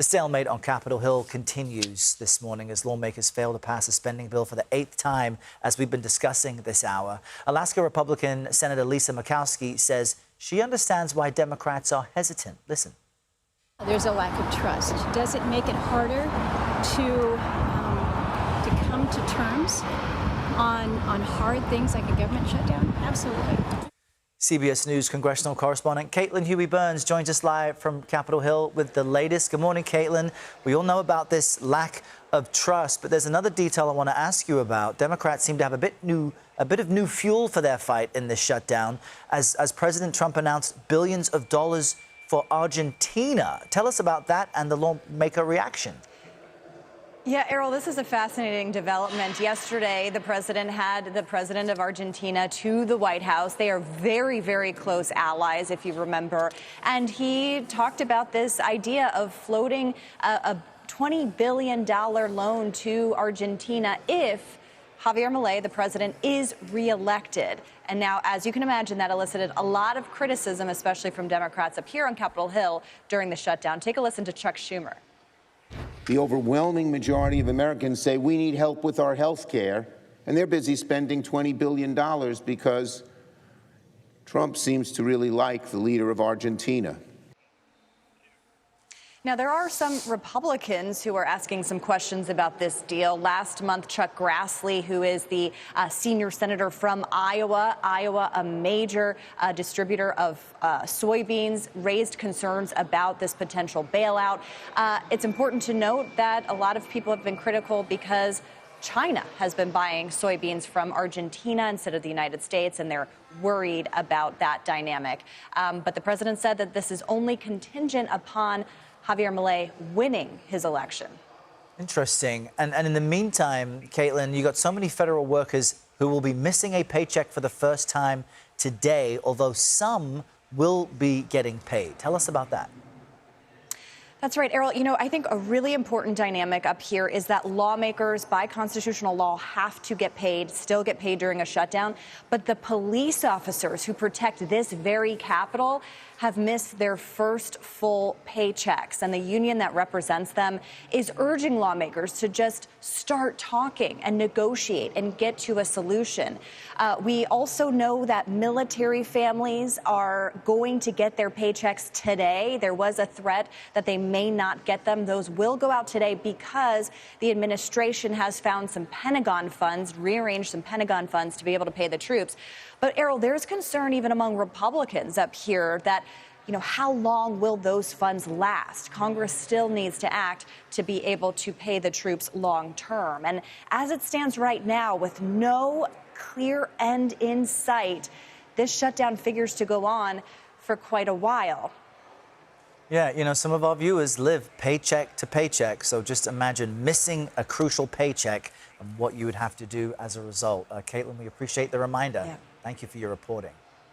The stalemate on Capitol Hill continues this morning as lawmakers fail to pass a spending bill for the 8th time, as we've been discussing this hour. Alaska Republican Senator Lisa Murkowski says she understands why Democrats are hesitant. Listen. There's a lack of trust. Does it make it harder to come to terms on hard things like a government shutdown? Absolutely. CBS News congressional correspondent Caitlin Huey-Burns joins us live from Capitol Hill with the latest. Good morning, Caitlin. We all know about this lack of trust, but there's another detail I want to ask you about. Democrats seem to have a bit of new fuel for their fight in this shutdown as President Trump announced billions of dollars for Argentina. Tell us about that and the lawmaker reaction. Yeah, Errol, this is a fascinating development. Yesterday, the president had the president of Argentina to the White House. They are very, very close allies, if you remember. And he talked about this idea of floating a $20 billion loan to Argentina if Javier Milei, the president, is reelected. And now, as you can imagine, that elicited a lot of criticism, especially from Democrats up here on Capitol Hill during the shutdown. Take a listen to Chuck Schumer. The overwhelming majority of Americans say we need help with our health care, and they're busy spending $20 billion because Trump seems to really like the leader of Argentina. Now, there are some Republicans who are asking some questions about this deal. Last month, Chuck Grassley, who is the senior senator from Iowa, a major distributor of soybeans, raised concerns about this potential bailout. It's important to note that a lot of people have been critical because China has been buying soybeans from Argentina instead of the United States, and they're worried about that dynamic. But the president said that this is only contingent upon Javier Milei winning his election. Interesting. And in the meantime, Caitlin, you got so many federal workers who will be missing a paycheck for the first time today, although some will be getting paid. Tell us about that. That's right, Errol. You know, I think a really important dynamic up here is that lawmakers, by constitutional law, have to get paid, still get paid during a shutdown. But the police officers who protect this very Capitol have missed their first full paychecks. And the union that represents them is urging lawmakers to just start talking and negotiate and get to a solution. We also know that military families are going to get their paychecks today. There was a threat that they may not get them. Those will go out today because the administration has found some Pentagon funds, rearranged some Pentagon funds to be able to pay the troops. But, Errol, there's concern even among Republicans up here that, you know, how long will those funds last? Congress still needs to act to be able to pay the troops long term. And as it stands right now, with no clear end in sight, this shutdown figures to go on for quite a while. Yeah, you know, some of our viewers live paycheck to paycheck, so just imagine missing a crucial paycheck and what you would have to do as a result. Caitlin, we appreciate the reminder. Yeah. Thank you for your reporting.